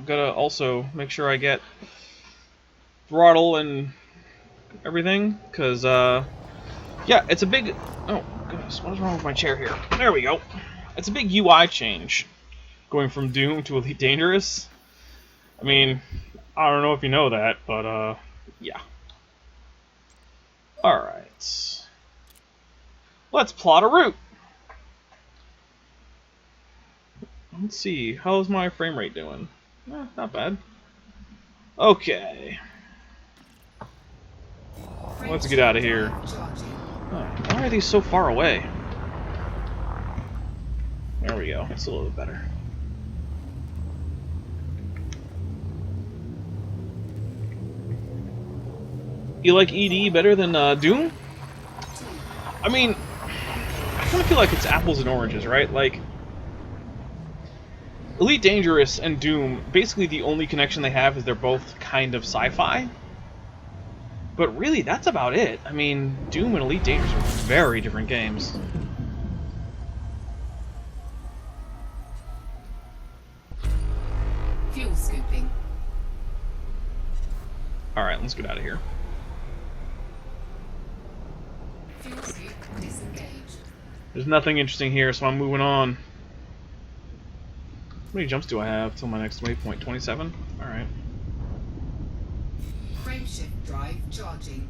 gotta also make sure I get throttle and everything, because, yeah, it's a big... Oh, goodness, what is wrong with my chair here? There we go. It's a big UI change, going from Doom to Elite Dangerous. I mean, I don't know if you know that, but, yeah. Alright. Let's plot a route. Let's see, how's my frame rate doing? Not bad. Okay. Let's get out of here. Oh, why are these so far away? There we go. It's a little bit better. You like ED better than Doom? I mean, I kind of feel like it's apples and oranges, right? Like, Elite Dangerous and Doom, basically the only connection they have is they're both kind of sci-fi. But really, that's about it. I mean, Doom and Elite Dangerous are very different games. Fuel scooping. Alright, let's get out of here. Fuel scoop disengaged. There's nothing interesting here, so I'm moving on. How many jumps do I have till my next waypoint? 27? Alright. Frameshift drive charging.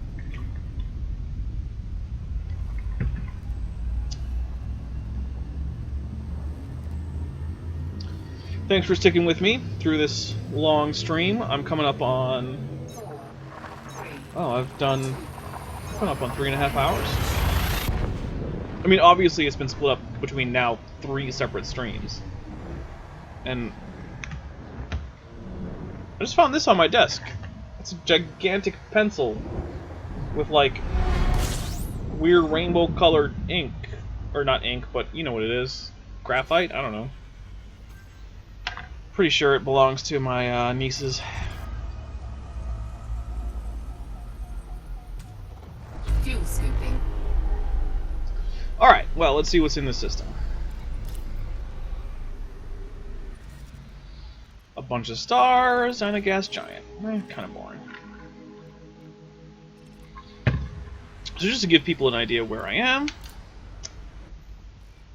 Thanks for sticking with me through this long stream. I'm coming up on... 4, 3. Oh, I've coming up on 3.5 hours. I mean, obviously it's been split up between now 3 separate streams. And... I just found this on my desk. It's a gigantic pencil with, like, weird rainbow-colored ink. Or not ink, but you know what it is. Graphite? I don't know. Pretty sure it belongs to my nieces. Fuel scooping. Alright, well, let's see what's in the system. A bunch of stars and a gas giant. Kind of boring. So just to give people an idea where I am.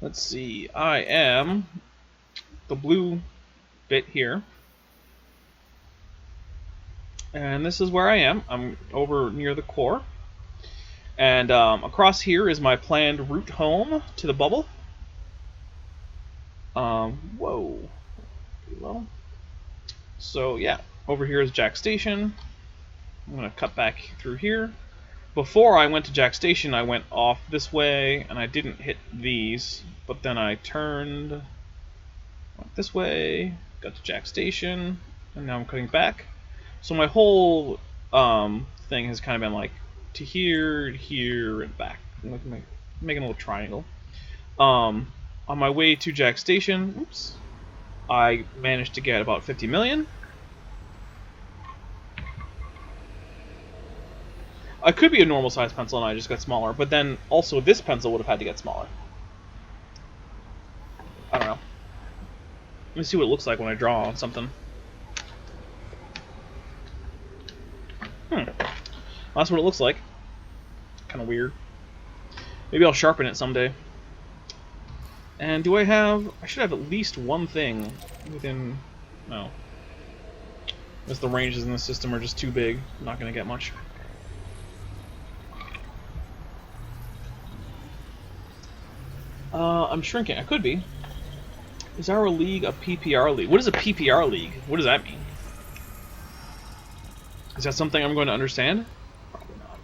Let's see, I am the blue bit here. And this is where I am. I'm over near the core. And across here is my planned route home to the bubble. Whoa. Pretty low. So yeah, over here is Jack Station. I'm going to cut back through here. Before I went to Jack Station, I went off this way, and I didn't hit these. But then I turned, went this way, got to Jack Station, and now I'm cutting back. So my whole thing has kind of been like to here, and back. Making a little triangle. On my way to Jack Station, oops, I managed to get about 50 million. I could be a normal size pencil and I just got smaller, but then also this pencil would have had to get smaller. I don't know. Let me see what it looks like when I draw on something. That's what it looks like. Kind of weird. Maybe I'll sharpen it someday. And do I have... I should have at least one thing within... No. Because the ranges in the system are just too big. I'm not going to get much. I'm shrinking. I could be. Is our league a PPR league? What is a PPR league? What does that mean? Is that something I'm going to understand? Probably not.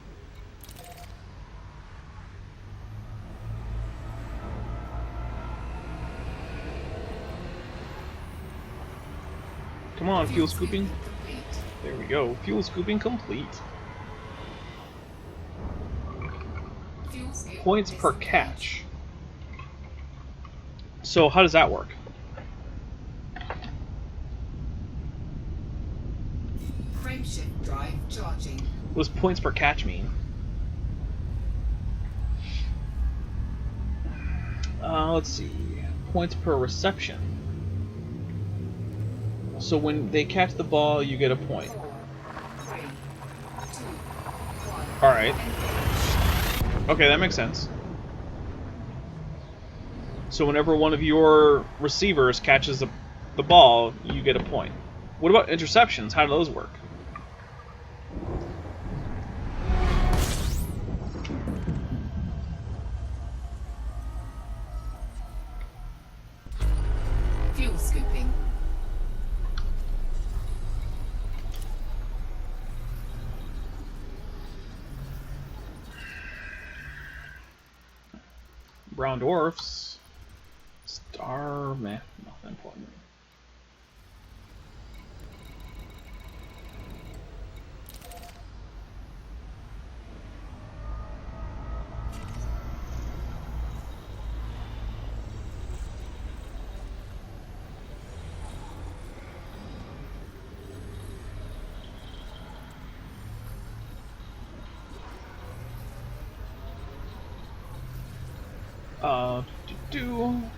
Come on, fuel scooping. There we go. Fuel scooping complete. Points per catch. So how does that work? Frameshift drive charging. What does points per catch mean? Let's see. Points per reception. So when they catch the ball, you get a point. 3, 2, 1. Alright. Okay, that makes sense. So whenever one of your receivers catches the ball, you get a point. What about interceptions? How do those work? Fuel scooping. Brown dwarfs. Star meh, nothing important.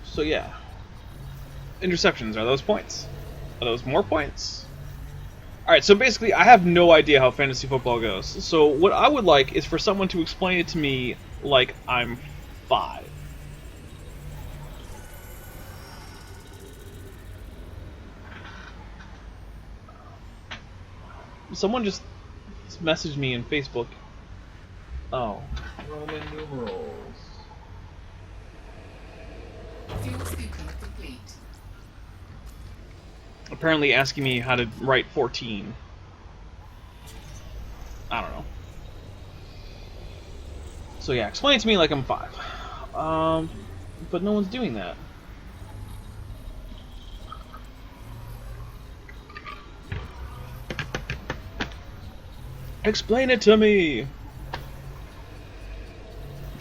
So yeah. Interceptions, are those points? Are those more points? Alright, so basically I have no idea how fantasy football goes. So what I would like is for someone to explain it to me like I'm 5. Someone just messaged me in Facebook. Oh. Roman numerals. Fuel scooping complete. Apparently asking me how to write 14. I don't know. So yeah, explain it to me like I'm 5. But no one's doing that. Explain it to me!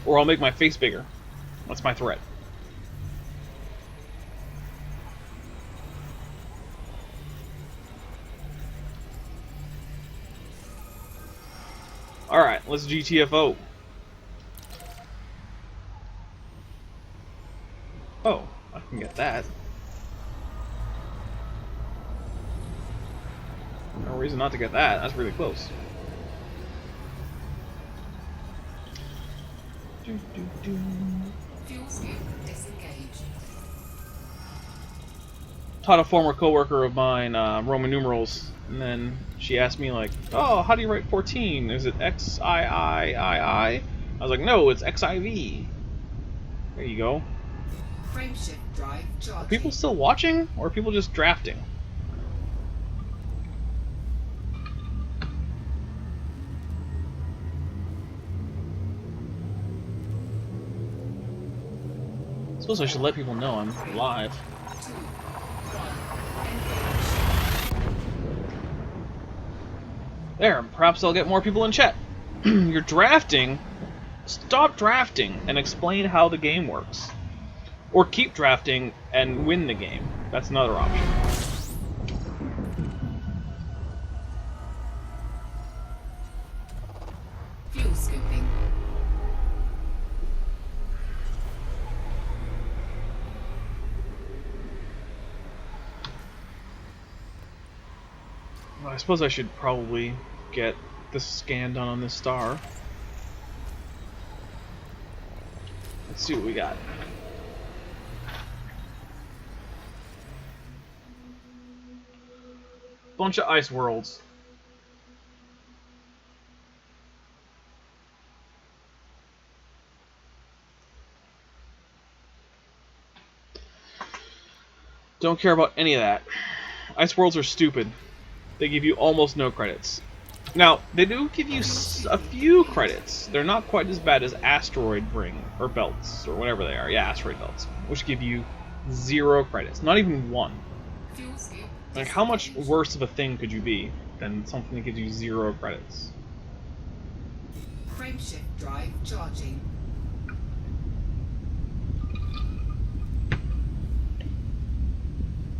Or I'll make my face bigger. That's my threat. Alright, let's GTFO. Oh, I can get that. No reason not to get that. That's really close. Fuel scoop disengaged. Taught a former coworker of mine Roman numerals, and then she asked me like, "Oh, how do you write 14? Is it XIIII?" I was like, "No, it's XIV." There you go. Frameshift drive charging. Are people still watching, or are people just drafting? I suppose I should let people know I'm live. 2, 1. There, perhaps I'll get more people in chat. You're drafting? Stop drafting and explain how the game works. Or keep drafting and win the game. That's another option. Fuel scooping. Well, I suppose I should probably get the scan done on this star. Let's see what we got. Bunch of ice worlds. Don't care about any of that. Ice worlds are stupid. They give you almost no credits. Now, they do give you a few credits. They're not quite as bad as asteroid ring, or belts, or whatever they are. Yeah, asteroid belts, which give you 0 credits. Not even 1. Fuel scoop. Like, how much worse of a thing could you be than something that gives you 0 credits? Frameshift drive charging.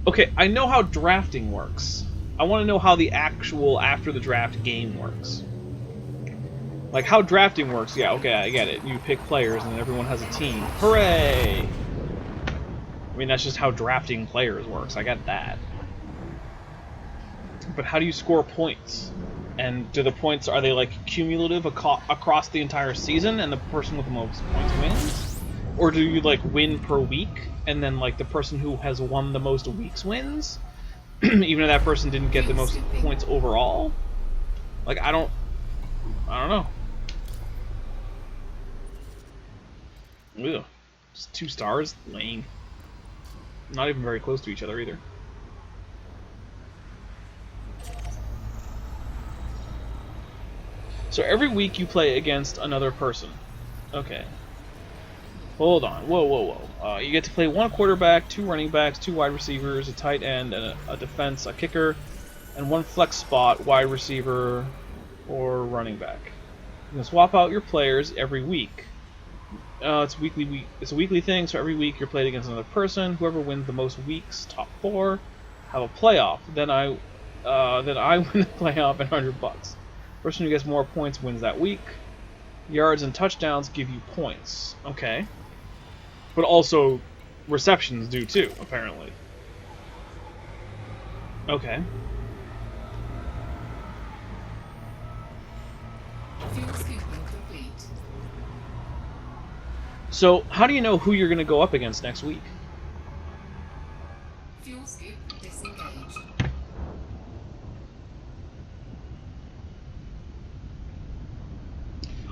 Okay, I know how drafting works. I want to know how the actual after the draft game works. Like, how drafting works, yeah, okay, I get it. You pick players and everyone has a team. Hooray! I mean, that's just how drafting players works. I get that. But how do you score points? And do the points, are they like cumulative across the entire season and the person with the most points wins? Or do you like win per week and then like the person who has won the most weeks wins? Even if that person didn't get the most points overall? Like I don't know. Ugh. Just 2 stars? Lame. Not even very close to each other either. So every week you play against another person. Okay. Hold on. Whoa. You get to play 1 quarterback, 2 running backs, 2 wide receivers, a tight end, and a defense, a kicker, and 1 flex spot, wide receiver, or running back. You can swap out your players every week. It's a weekly thing, so every week you're played against another person. Whoever wins the most weeks, top 4, have a playoff. Then I win the playoff and $100. Person who gets more points wins that week. Yards and touchdowns give you points. Okay. But also, receptions do too, apparently. Okay. Fuel scooping complete. So, how do you know who you're going to go up against next week? Fuel scoop disengaged.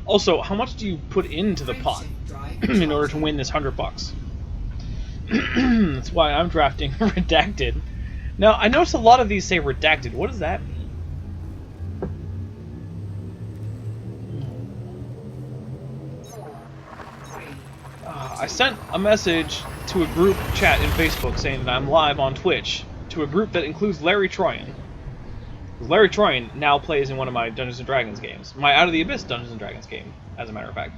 Also, how much do you put into the pot in order to win this $100? That's why I'm drafting redacted. Now, I noticed a lot of these say redacted. What does that mean? I sent a message to a group chat in Facebook saying that I'm live on Twitch to a group that includes Larry Troyan. Larry Troyan now plays in one of my Dungeons & Dragons games. My Out of the Abyss Dungeons & Dragons game, as a matter of fact.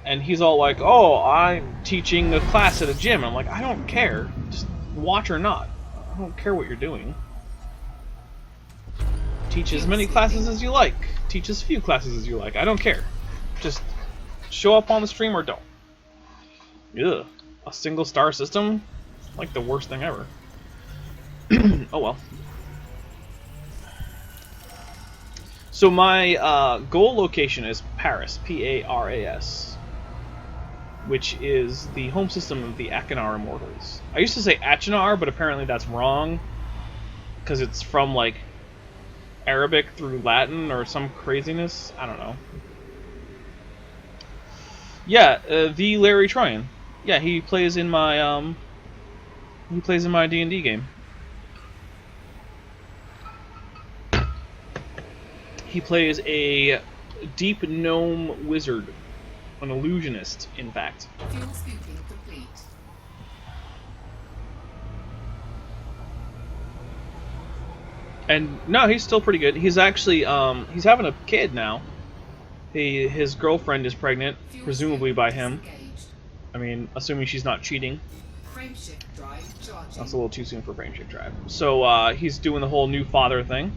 And he's all like, oh, I'm teaching a class at a gym. I'm like, I don't care. Just watch or not. I don't care what you're doing. Teach as many classes as you like. Teach as few classes as you like. I don't care. Just show up on the stream or don't. Ugh. A single star system? Like the worst thing ever. Oh well. So my goal location is Paras, P-A-R-A-S, which is the home system of the Achenar Immortals. I used to say Achenar, but apparently that's wrong, because it's from, like, Arabic through Latin or some craziness. I don't know. Yeah, the Larry Troyan. Yeah, he plays in my D&D game. He plays a deep gnome wizard, an illusionist, in fact. Fuel scooping complete. And no, he's still pretty good. He's actually he's having a kid now. His girlfriend is pregnant, presumably by him. Disengaged. I mean, assuming she's not cheating. Frameshift drive charging. That's a little too soon for frameshift drive. So he's doing the whole new father thing,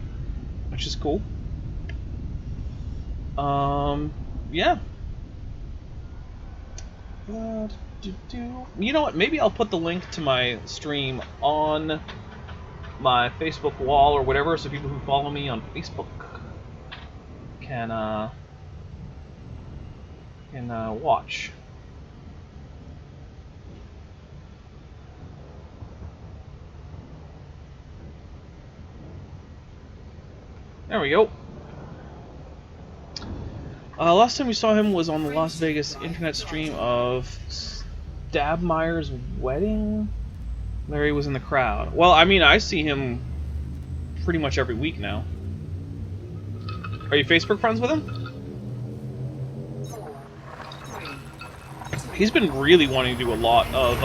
which is cool. Yeah. You know what? Maybe I'll put the link to my stream on my Facebook wall or whatever, so people who follow me on Facebook can watch. There we go. Last time we saw him was on the Las Vegas internet stream of Stabmeyer's wedding. Larry was in the crowd. Well, I mean, I see him pretty much every week now. Are you Facebook friends with him? 4, 3, He's been really wanting to do a lot of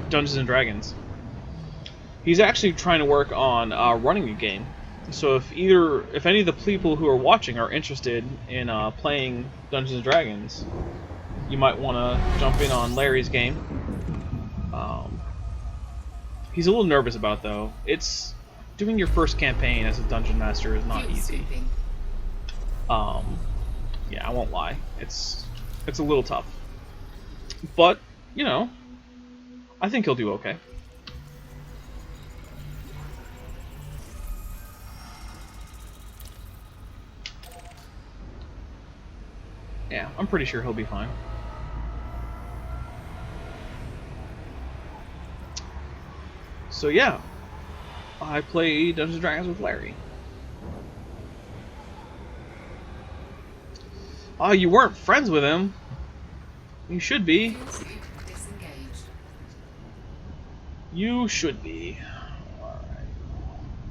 Dungeons & Dragons. He's actually trying to work on running a game. So if any of the people who are watching are interested in playing Dungeons & Dragons, you might want to jump in on Larry's game. He's a little nervous about it, though. Doing your first campaign as a dungeon master is not fuel easy. scooping. Yeah, I won't lie. It's a little tough. But, you know, I think he'll do okay. Yeah, I'm pretty sure he'll be fine. So yeah, I play Dungeons & Dragons with Larry. Oh, you weren't friends with him. You should be. Fuel scoop disengaged. You should be. Alright.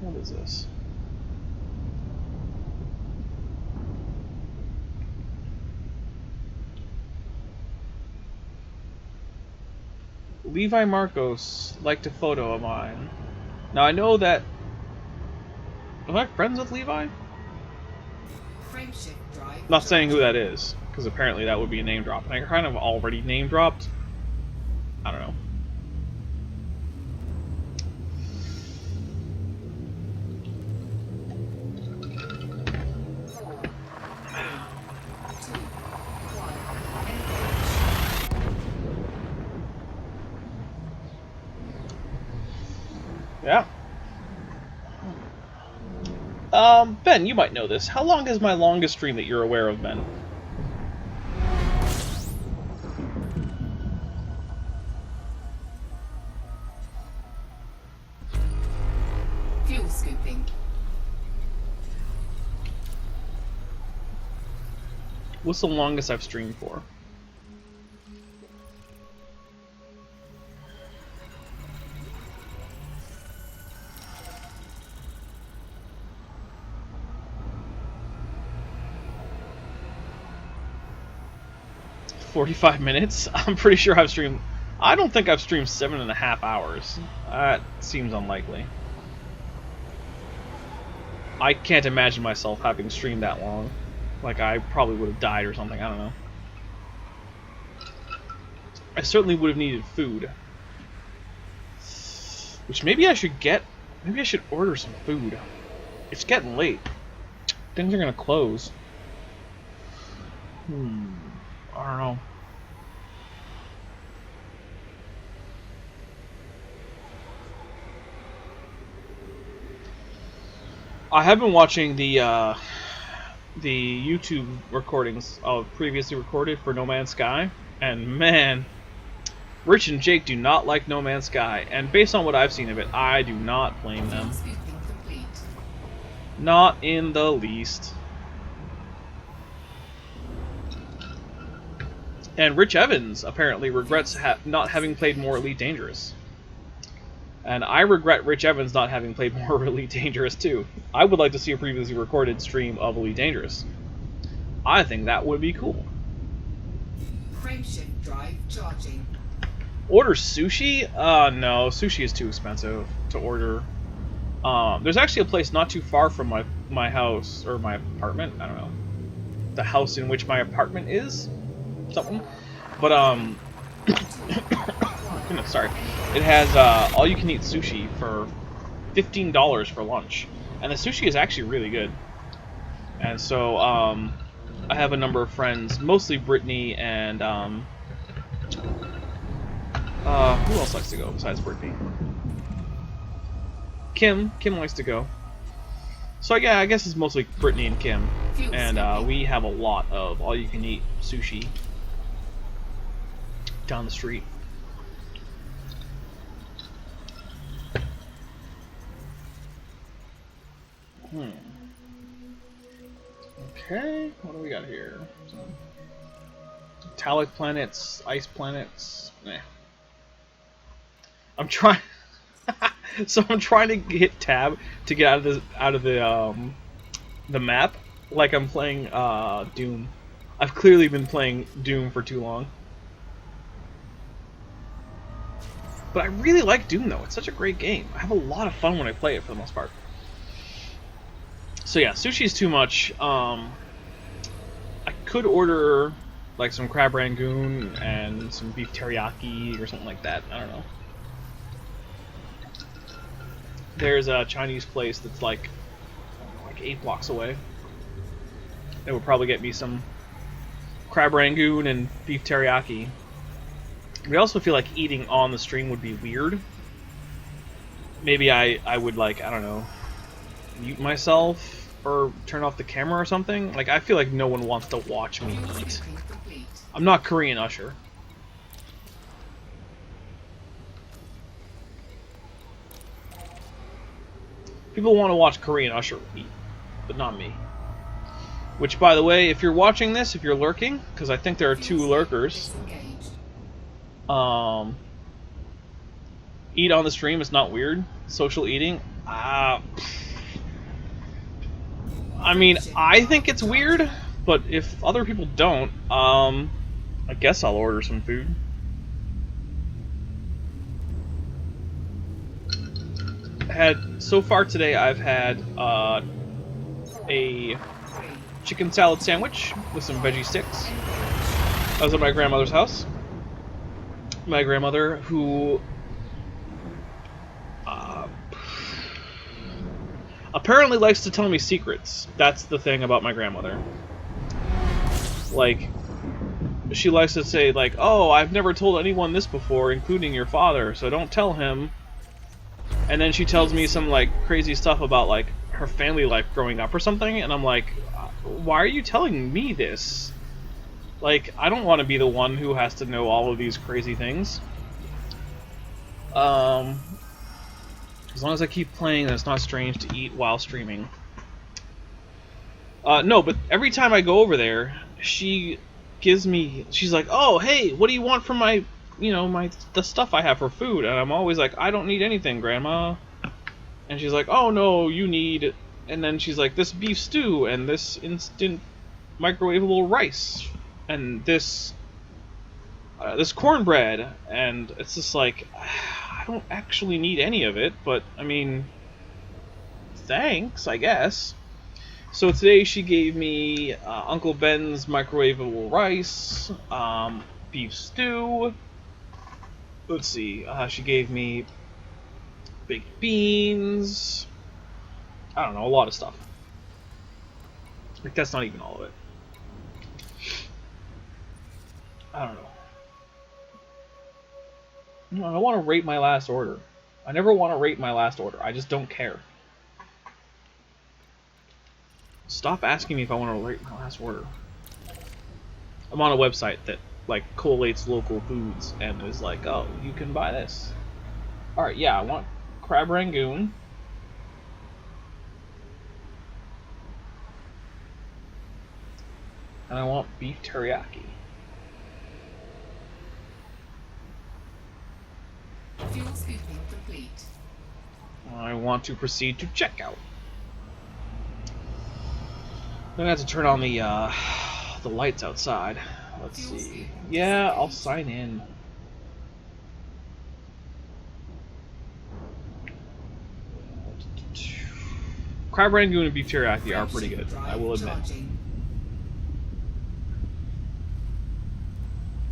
What is this? Levi Marcos liked a photo of mine. Now I know that... Am I friends with Levi? Frameshift drive. Not saying who charging. that is, because apparently that would be a name drop. And I kind of already name dropped. I don't know. Four, three, two, one. Engage. Yeah. Ben, you might know this. How long is my longest stream that you're aware of, Ben? Fuel scooping. What's the longest I've streamed for? $45 I'm pretty sure I've streamed... I don't think I've streamed 7.5 hours. That seems unlikely. I can't imagine myself having streamed that long. Like, I probably would have died or something, I don't know. I certainly would have needed food. Which maybe I should get... Maybe I should order some food. It's getting late. Things are gonna close. I don't know. I have been watching the YouTube recordings of previously recorded for No Man's Sky, and man, Rich and Jake do not like No Man's Sky, and based on what I've seen of it, I do not blame them. Fuel scooping complete. Not in the least. And Rich Evans apparently regrets not having played more Elite Dangerous. And I regret Rich Evans not having played more Elite Dangerous too. I would like to see a previously recorded stream of Elite Dangerous. I think that would be cool. Frameshift drive charging. Order sushi? No, sushi is too expensive to order. There's actually a place not too far from my house, or my apartment, I don't know. The house in which my apartment is? Something. But, no, sorry. It has all-you-can-eat sushi for $15 for lunch. And the sushi is actually really good. And so, I have a number of friends, mostly Brittany and, who else likes to go besides Brittany? Kim. Kim likes to go. So, yeah, I guess it's mostly Brittany and Kim. And, we have a lot of all-you-can-eat sushi down the street. Okay, what do we got here? Metallic planets, ice planets. I'm trying. So I'm trying to hit tab to get out of the map, like I'm playing Doom. I've clearly been playing Doom for too long. But I really like Doom though. It's such a great game. I have a lot of fun when I play it for the most part. So yeah, sushi is too much. I could order like some crab rangoon and some beef teriyaki or something like that. I don't know. There's a Chinese place that's like 8 blocks away. That would probably get me some crab rangoon and beef teriyaki. I also feel like eating on the stream would be weird. Maybe I would, like, I don't know, mute myself or turn off the camera or something. Like, I feel like no one wants to watch me Fuel eat. scooping complete. I'm not Korean Usher. People want to watch Korean Usher eat, but not me. Which, by the way, if you're watching this, if you're lurking, because I think there are 2 lurkers, Disengaged. eat on the stream. It's not weird. Social eating. I mean, I think it's weird, but if other people don't, I guess I'll order some food. So far today, I've had a 3. chicken salad sandwich with some veggie sticks. I was at my grandmother's house. My grandmother, who apparently likes to tell me secrets. That's the thing about my grandmother. Like, she likes to say, like, oh, I've never told anyone this before, including your father, so don't tell him. And then she tells me some, like, crazy stuff about, like, her family life growing up or something, and I'm like, why are you telling me this? Like, I don't want to be the one who has to know all of these crazy things. As long as I keep playing, then it's not strange to eat while streaming. No, but every time I go over there, she gives me... She's like, oh, hey, what do you want from my... You know, the stuff I have for food? And I'm always like, I don't need anything, Grandma. And she's like, oh, no, you need... And then she's like, this beef stew, and this instant microwavable rice, and this cornbread. And it's just like... I don't actually need any of it, but, I mean, thanks, I guess. So today she gave me Uncle Ben's microwavable rice, beef stew. Let's see, she gave me baked beans. I don't know, a lot of stuff. Like, that's not even all of it. I don't know. I don't want to rate my last order. I never want to rate my last order. I just don't care. Stop asking me if I want to rate my last order. I'm on a website that, like, collates local foods and is like, oh, you can buy this. Alright, yeah, I want crab rangoon. And I want beef teriyaki. Fuel scooping complete. I want to proceed to checkout. I'm gonna have to turn on the lights outside. Let's see. Yeah, I'll sign in. Crab rangoon and beef teriyaki are pretty good, I will admit.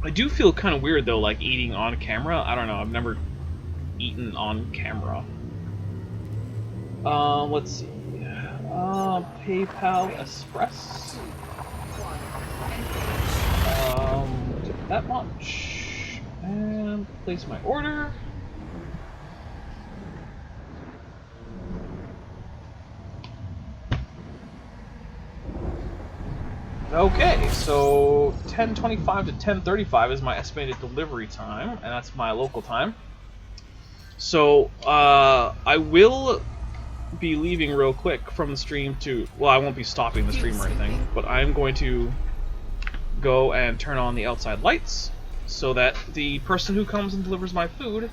I do feel kind of weird though, like eating on camera. I don't know. I've never eaten on camera. Let's see. PayPal Express. Tip that much. And place my order. Okay, so 10:25 to 10:35 is my estimated delivery time, and that's my local time. So, I will be leaving real quick from the stream to... Well, I won't be stopping the stream or anything, but I'm going to go and turn on the outside lights so that the person who comes and delivers my food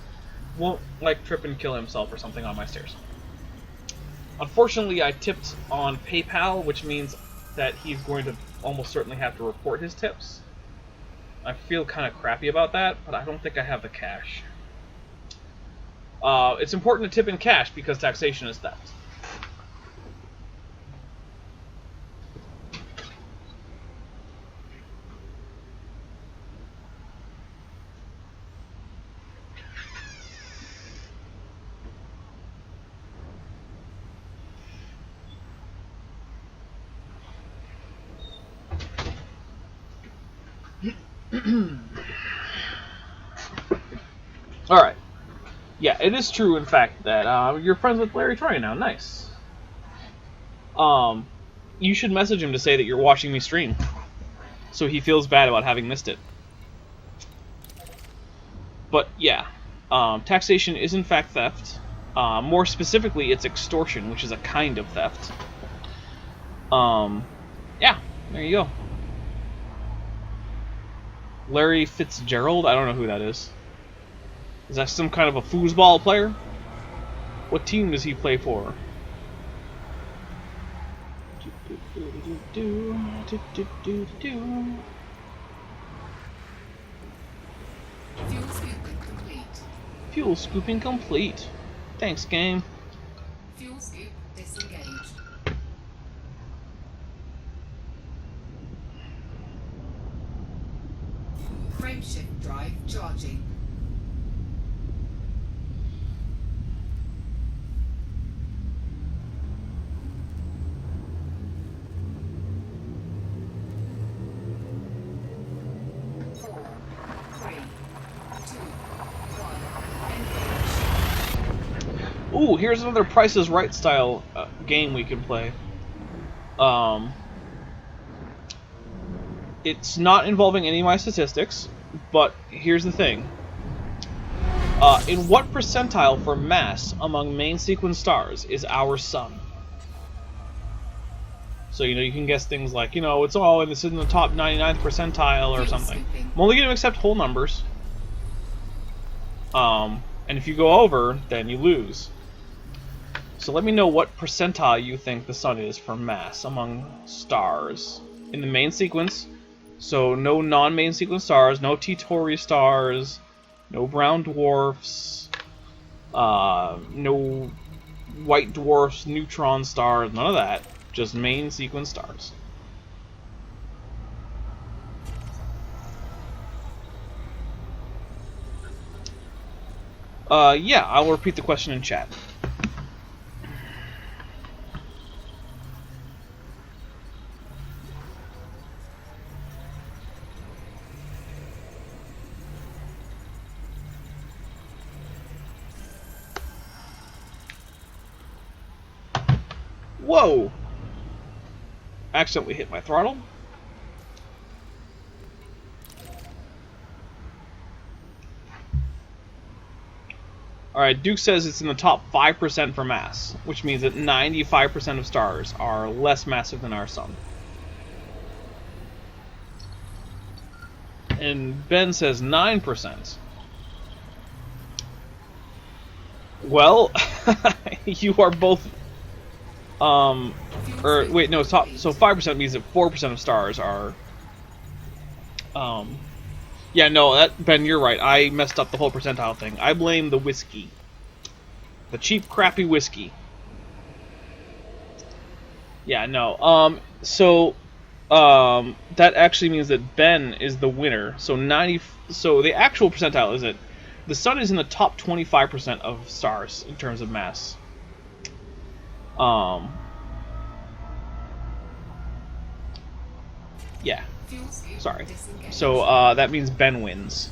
won't, like, trip and kill himself or something on my stairs. Unfortunately, I tipped on PayPal, which means that he's going to almost certainly have to report his tips. I feel kind of crappy about that, but I don't think I have the cash. It's important to tip in cash because taxation is theft. Alright. Yeah, it is true, in fact, that you're friends with Larry Troy now. Nice. You should message him to say that you're watching me stream, so he feels bad about having missed it. But yeah, taxation is in fact theft. More specifically, it's extortion, which is a kind of theft. Yeah, there you go. Larry Fitzgerald? I don't know who that is. Is that some kind of a foosball player? What team does he play for? Fuel scooping complete. Fuel scooping complete. Thanks, game. Fuel scoop disengaged. Frameshift drive charging. Four, three, two, one. Engage. Ooh, here's another Price is Right style game we can play. It's not involving any of my statistics, but here's the thing. In what percentile for mass among main sequence stars is our sun? So, you can guess things like, it's in the top 99th percentile or something. I'm only going to accept whole numbers. And if you go over, then you lose. So let me know what percentile you think the sun is for mass among stars. In the main sequence, so no non-main sequence stars, no T Tauri stars, no brown dwarfs, no white dwarfs, neutron stars, none of that. Just main sequence stars. Yeah, I'll repeat the question in chat. Whoa! Accidentally hit my throttle. Alright, Duke says it's in the top 5% for mass, which means that 95% of stars are less massive than our sun. And Ben says 9%. Well, you are both... wait, no, top. So 5% means that 4% of stars are. Yeah, no, Ben, you're right. I messed up the whole percentile thing. I blame the whiskey, the cheap, crappy whiskey. Yeah, no. That actually means that Ben is the winner. So So the actual percentile is that the sun is in the top 25% of stars in terms of mass. Yeah. Sorry. So, that means Ben wins.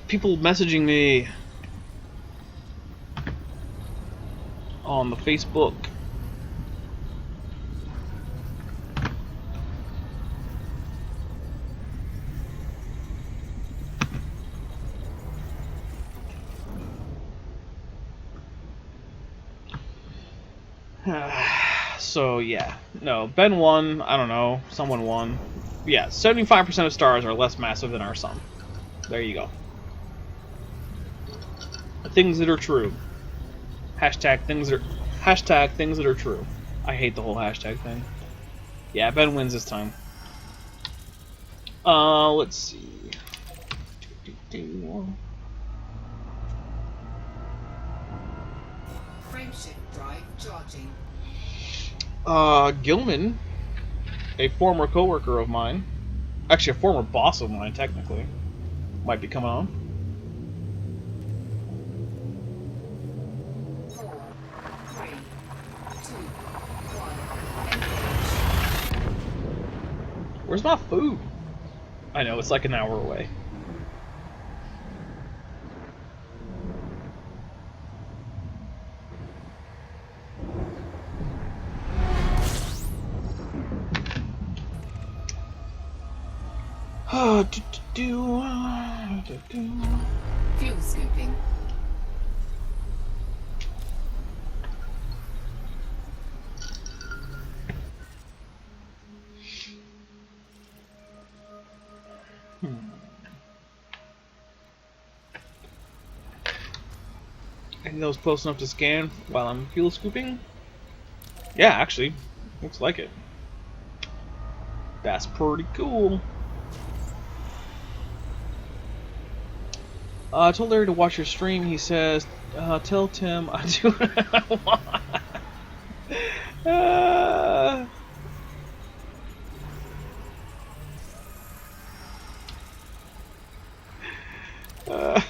People messaging me on the Facebook. So, yeah. No, Ben won. I don't know. Someone won. Yeah, 75% of stars are less massive than our sun. There you go. Things that are true. Hashtag things that are true. I hate the whole hashtag thing. Yeah, Ben wins this time. Let's see. Frameshift drive charging. Gilman, a former coworker of mine, actually a former boss of mine, technically, might be coming on. 4, 3, 2, 1. Where's my food? I know, it's like an hour away. Fuel scooping. And those close enough to scan while I'm fuel scooping? Yeah, actually, looks like it. That's pretty cool. I told Larry to watch your stream. He says, tell Tim I do what I want.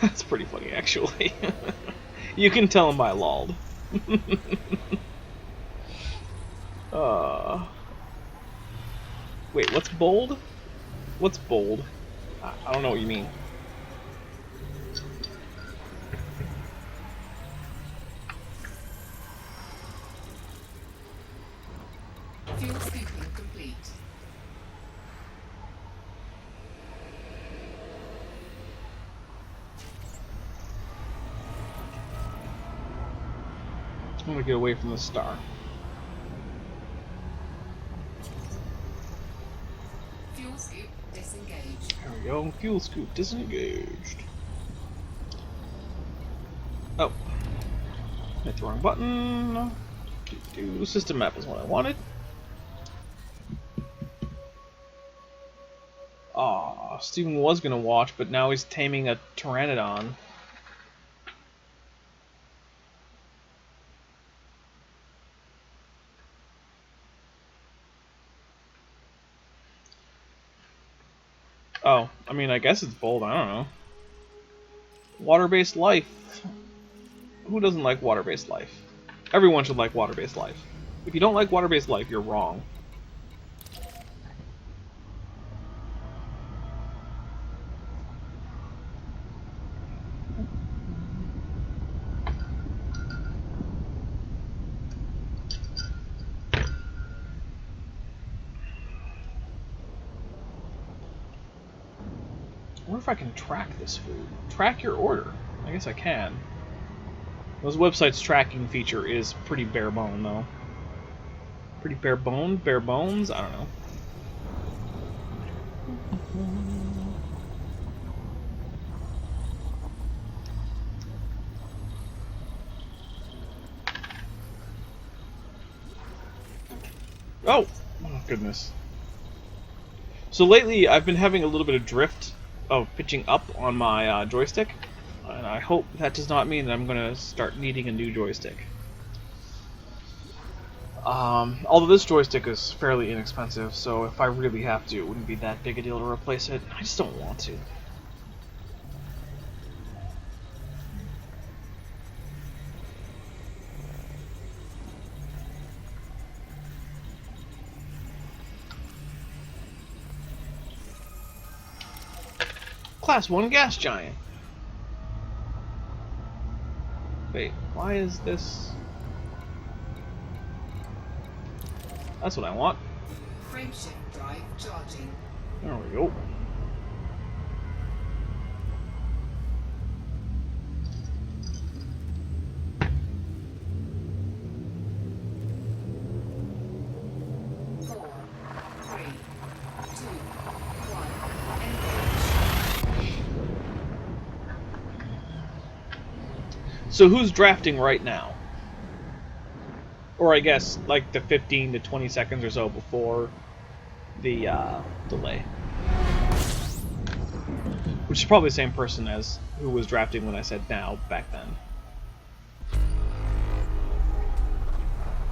That's pretty funny, actually. You can tell him I lolled. Wait, what's bold? What's bold? I don't know what you mean. Fuel scooping complete. I'm gonna get away from the star. Fuel scoop disengaged. There we go. Fuel scoop disengaged. Oh. Hit the wrong button. System map is what I wanted. Aw, Steven was gonna watch, but now he's taming a Pteranodon. Oh, I mean, I guess it's bold, I don't know. Water-based life. Who doesn't like water-based life? Everyone should like water-based life. If you don't like water-based life, you're wrong. I wonder if I can track this food. Track your order. I guess I can. Those websites' tracking feature is pretty bare bone, though. Pretty bare bone? Bare bones? I don't know. Oh! Oh, goodness. So lately, I've been having a little bit of drift of pitching up on my joystick, and I hope that does not mean that I'm going to start needing a new joystick. Although this joystick is fairly inexpensive, so if I really have to, it wouldn't be that big a deal to replace it. I just don't want to. Class 1 gas giant. Wait, why is this? That's what I want. Frameshift drive charging. There we go. Four, three, two, one. Engage. So who's drafting right now? Or I guess like the 15 to 20 seconds or so before the delay. Which is probably the same person as who was drafting when I said now back then.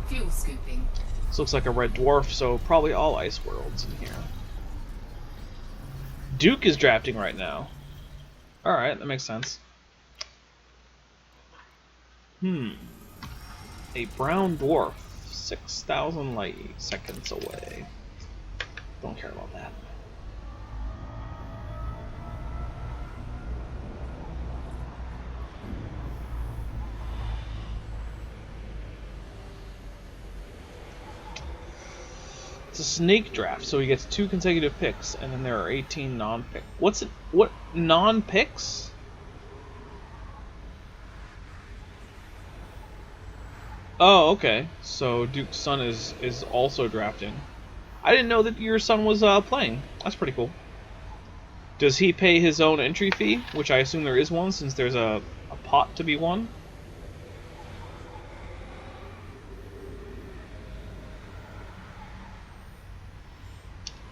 Fuel scooping. This looks like a red dwarf, so probably all ice worlds in here. Duke is drafting right now. Alright, that makes sense. A brown dwarf, 6,000 light seconds away. Don't care about that. It's a snake draft, so he gets 2 consecutive picks, and then there are 18 non-pick. What's it? What non-picks? Oh, okay. So Duke's son is also drafting. I didn't know that your son was playing. That's pretty cool. Does he pay his own entry fee, which I assume there is one, since there's a pot to be won?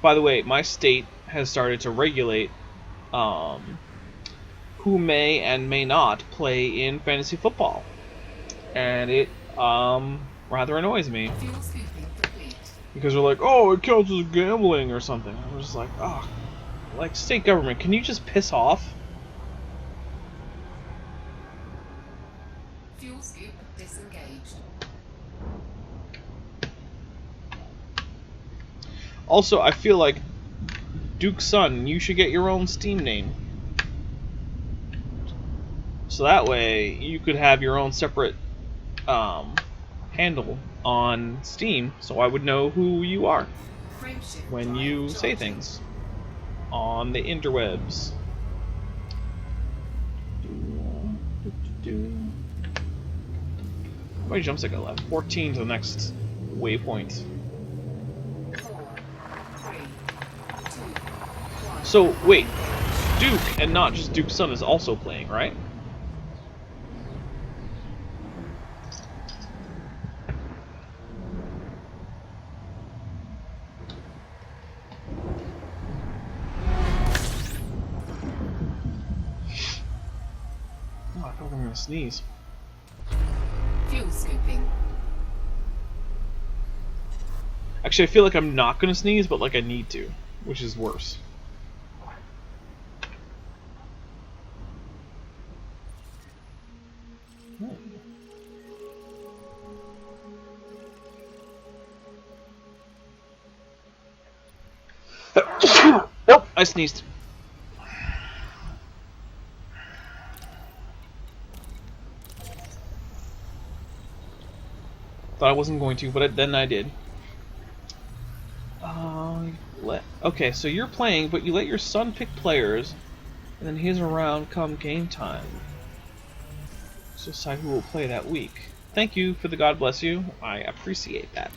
By the way, my state has started to regulate who may and may not play in fantasy football, and it rather annoys me Fuel scooping complete. because they're like, oh, it counts as gambling or something. I'm just like, oh, like state government, can you just piss off? Fuel scoop disengaged. Also, I feel like Duke's son, you should get your own Steam name. So that way, you could have your own separate handle on Steam, so I would know who you are Frameshift when drive you say charging. things on the interwebs. How many jumps I got left? 14 to the next waypoint. 4, 3, 2, 1. So, wait, Duke, and not just Duke's son, is also playing, right? Oh, I feel like I'm gonna sneeze. Fuel scooping. Actually, I feel like I'm not gonna sneeze, but like I need to, which is worse. Nope, I sneezed. Thought I wasn't going to, but then I did. Okay, so you're playing, but you let your son pick players, and then he's around come game time. So decide who will play that week. Thank you for the God bless you. I appreciate that.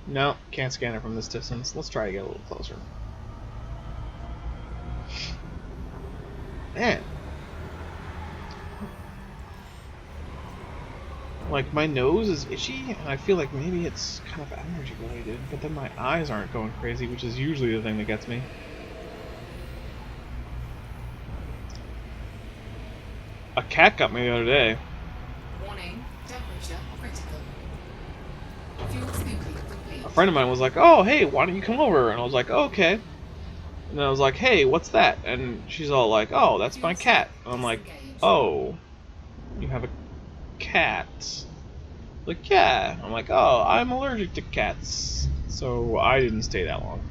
No, can't scan it from this distance. Let's try to get a little closer. Man. Like, my nose is itchy, and I feel like maybe it's kind of allergy related, but then my eyes aren't going crazy, which is usually the thing that gets me. A cat got me the other day. Warning. Temperature critical. Fuel scooping complete. A friend of mine was like, oh, hey, why don't you come over? And I was like, oh, okay. And then I was like, hey, what's that? And she's all like, oh, that's my cat. And I'm like, oh, you have a cat? Like, yeah. I'm like, oh, I'm allergic to cats. So I didn't stay that long.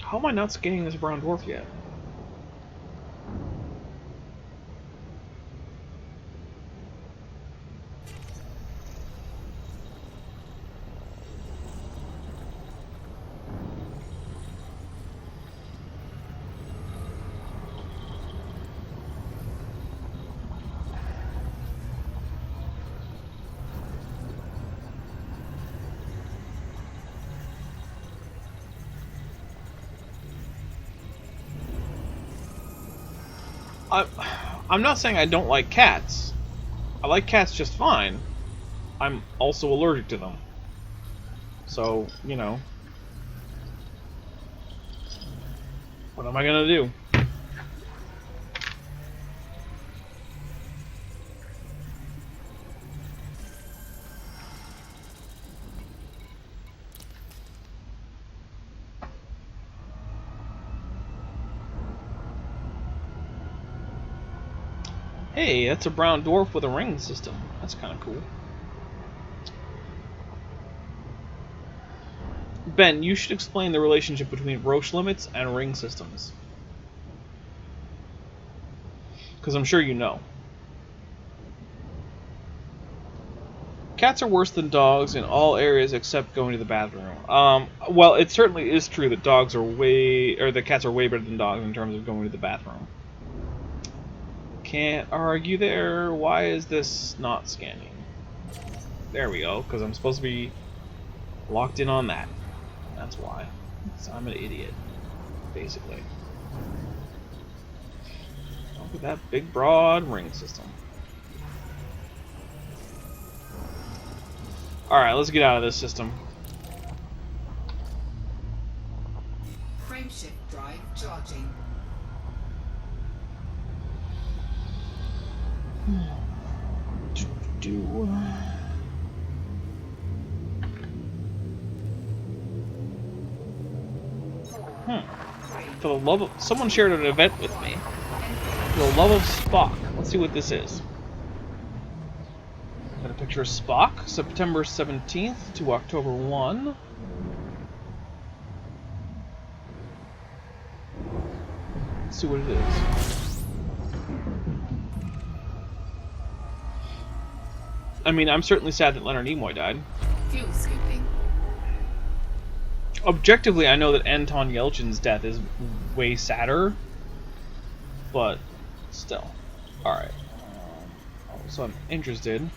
How am I not scanning this brown dwarf yet? I'm not saying I don't like cats. I like cats just fine. I'm also allergic to them. So, you know. What am I gonna do? Hey, that's a brown dwarf with a ring system. That's kind of cool. Ben, you should explain the relationship between Roche limits and ring systems. Because I'm sure you know. Cats are worse than dogs in all areas except going to the bathroom. Well, it certainly is true that the cats are way better than dogs in terms of going to the bathroom. Can't argue there. Why is this not scanning? There we go, because I'm supposed to be locked in on that. That's why. So I'm an idiot, basically. Look at that big, broad ring system. Alright, let's get out of this system. Frameshift drive charging. For the love of... Someone shared an event with me. For the love of Spock. Let's see what this is. Got a picture of Spock. September 17th to October 1. Let's see what it is. I mean, I'm certainly sad that Leonard Nimoy died. Fuel scooping. Objectively, I know that Anton Yelchin's death is way sadder, but still. Alright. So I'm interested.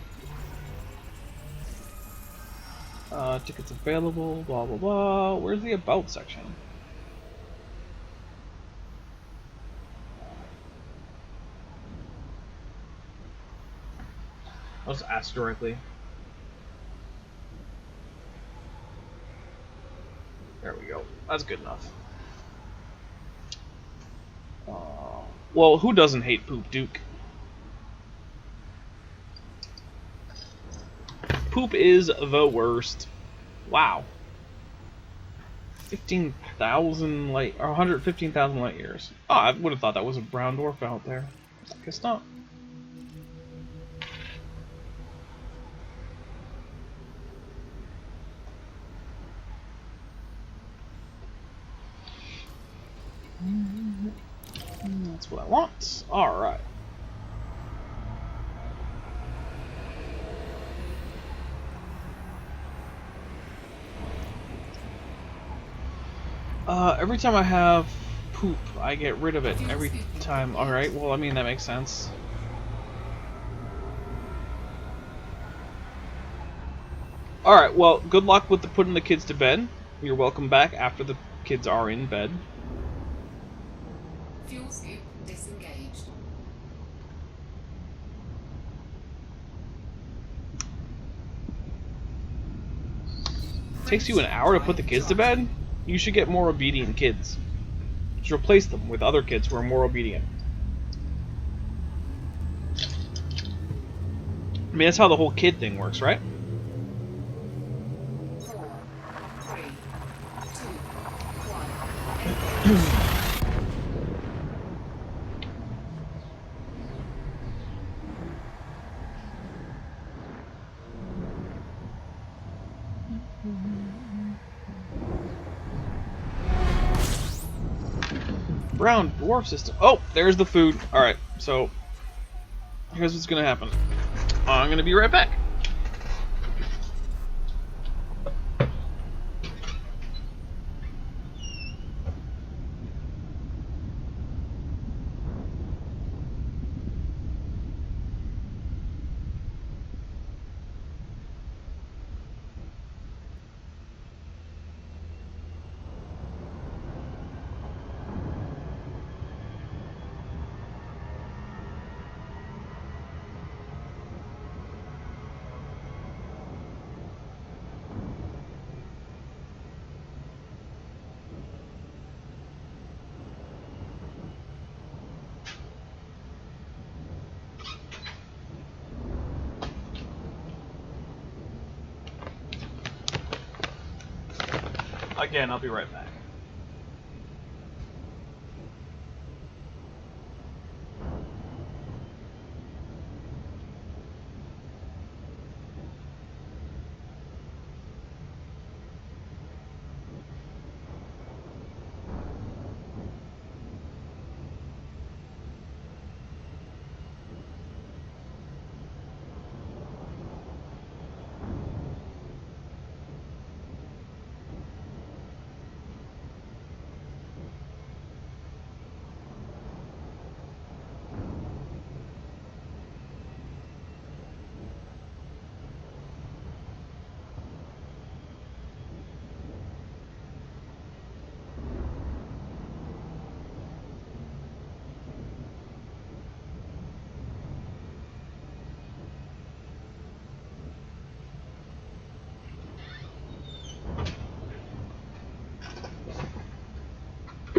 Tickets available, blah blah blah. Where's the about section? I'll just ask directly. There we go. That's good enough. Well, who doesn't hate Poop Duke? Poop is the worst. Wow. 15,000 light, or 115,000 light years. Oh, I would have thought that was a brown dwarf out there. Guess not. That's what I want. Alright. Every time I have poop, I get rid of it every time. Alright, well, I mean, that makes sense. Alright, well, good luck with putting the kids to bed. You're welcome back after the kids are in bed. Fuel scoop disengaged. Takes you an hour to put the kids to bed? You should get more obedient kids. You should replace them with other kids who are more obedient. I mean, that's how the whole kid thing works, right? 4, 3, 2, 1. Brown dwarf system. Oh, there's the food. Alright, so here's what's gonna happen. I'm gonna be right back. Again, I'll be right back.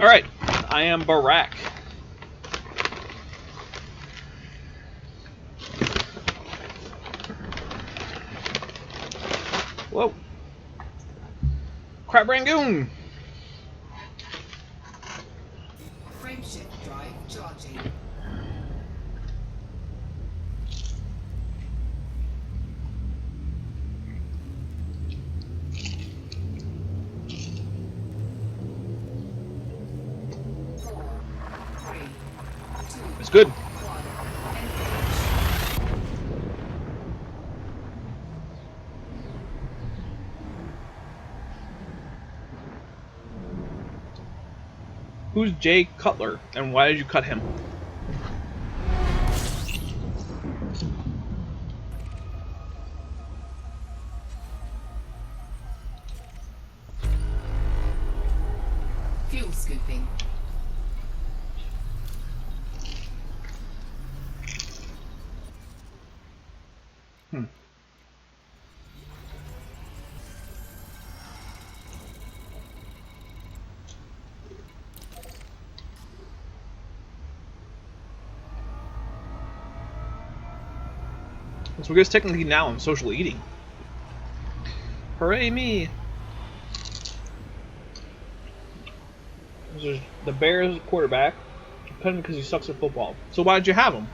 Alright, I am Barack. Whoa. Crab Rangoon! Frameshift drive charging. Four, three, two, It's good. one. Who's Jay Cutler, and why did you cut him? Fuel scooping. Hmm. So I guess technically now I'm social eating. Hooray me! There's the Bears quarterback. I cut him because he sucks at football. So why did you have him?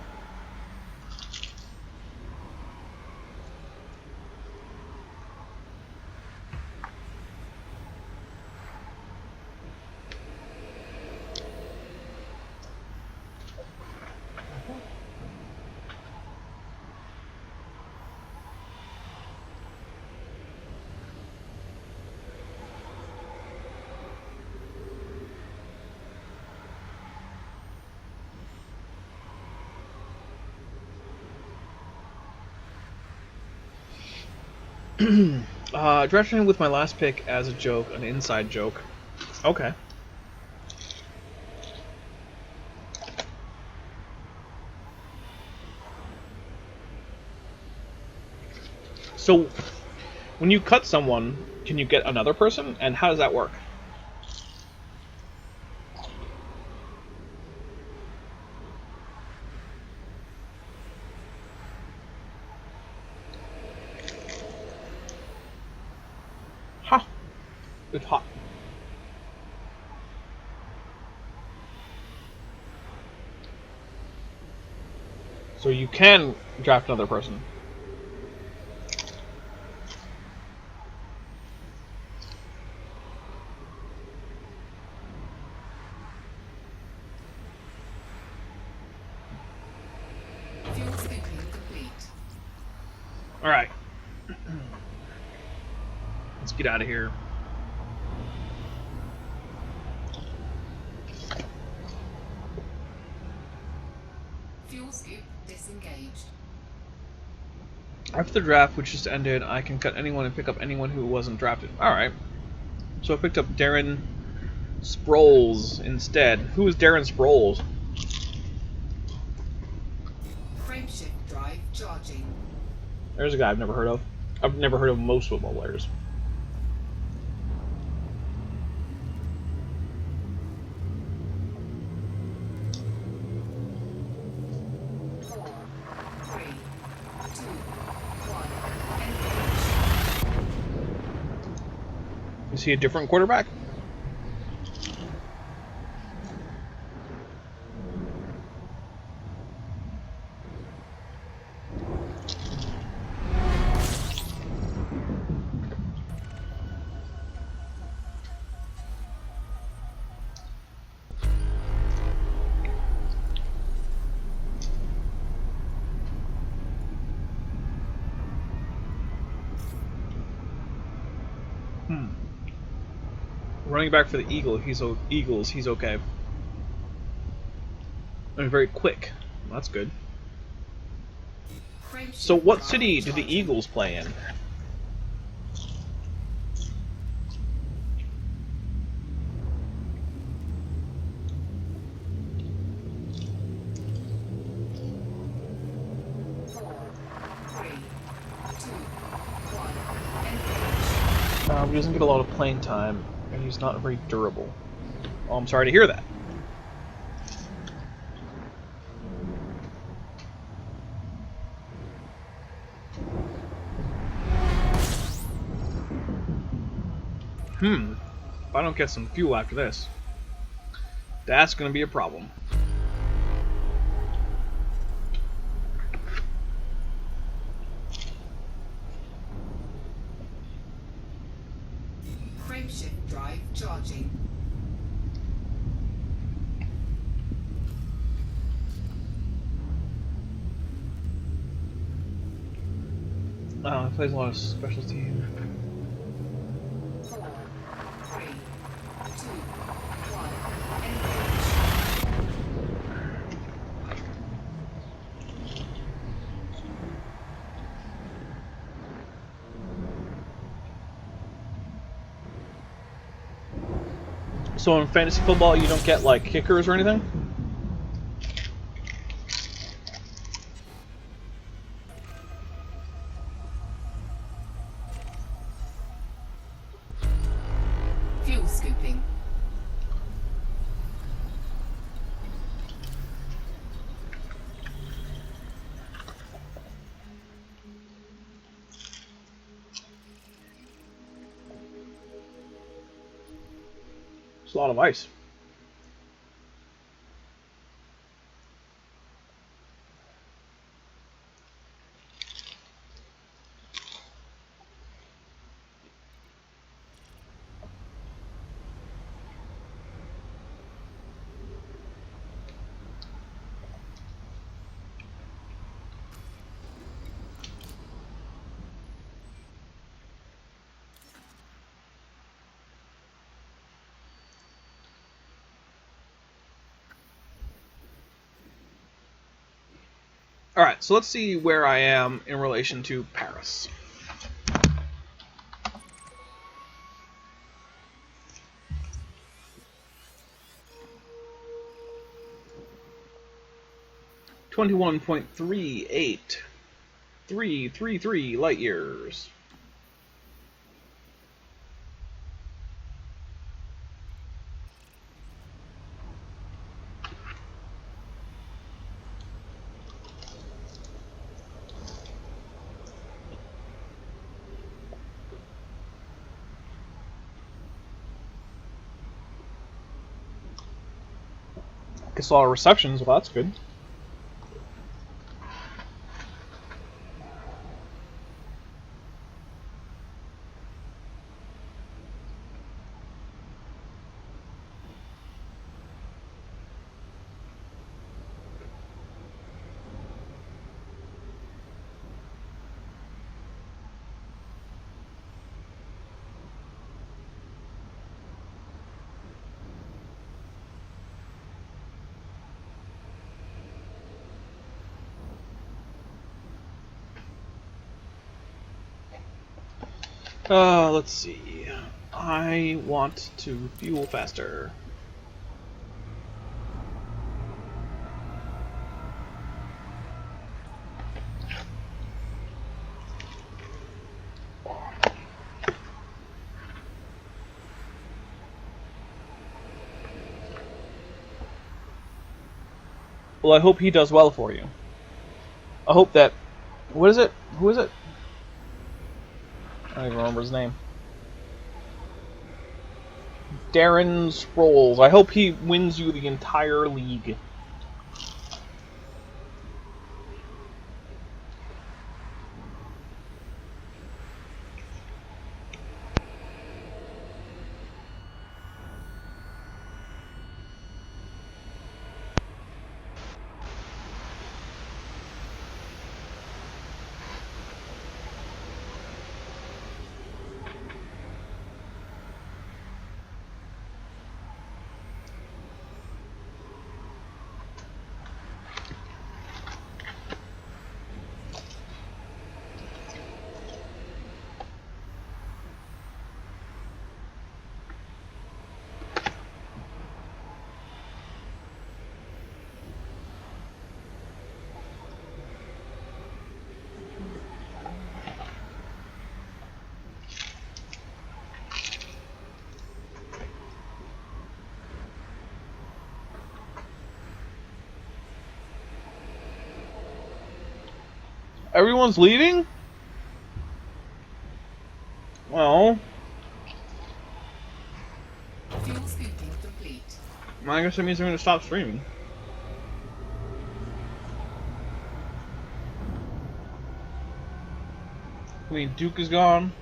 Drafting with my last pick as a joke, an inside joke. Okay. So, when you cut someone, can you get another person? And how does that work? Ha! It's hot. So you can draft another person. Fuel scooping complete. Alright. Let's get out of here. Fuel scoop disengaged. After the draft, which just ended, I can cut anyone and pick up anyone who wasn't drafted. Alright. So I picked up Darren Sproles instead. Who is Darren Sproles? Frameshift drive charging. There's a guy I've never heard of. I've never heard of most football players. Four, three, two, one. Is he a different quarterback? Running back for the Eagles, he's okay. And very quick. Well, that's good. Frameshift So what drive city do the charging. Eagles play in? Four, three, two, one. He doesn't get a lot of playing time, and he's not very durable. Well, I'm sorry to hear that. If I don't get some fuel after this, that's going to be a problem. Frameshift drive charging. It plays a lot of special team. 4, 3, 2, 1. So in fantasy football, you don't get like kickers or anything? Fuel scooping. It's a lot of ice. Alright, so let's see where I am in relation to Paris. .38333 light years. Gets a lot of receptions, well that's good. Let's see. I want to fuel faster. Well, I hope he does well for you. I hope that... What is it? Who is it? I don't even remember his name. Darren Sproles. I hope he wins you the entire league. Everyone's leaving? Well, Fuel scooping complete. I guess that means I'm going to stop streaming. I mean, Duke is gone.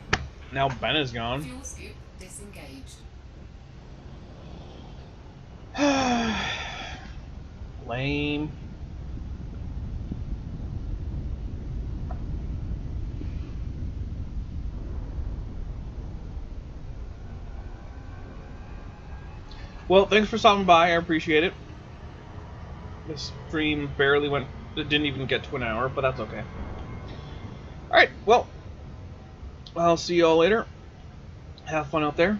Now Ben is gone. Fuel scoop disengaged. Lame. Well, thanks for stopping by. I appreciate it. This stream barely went... It didn't even get to an hour, but that's okay. Alright, well, I'll see you all later. Have fun out there.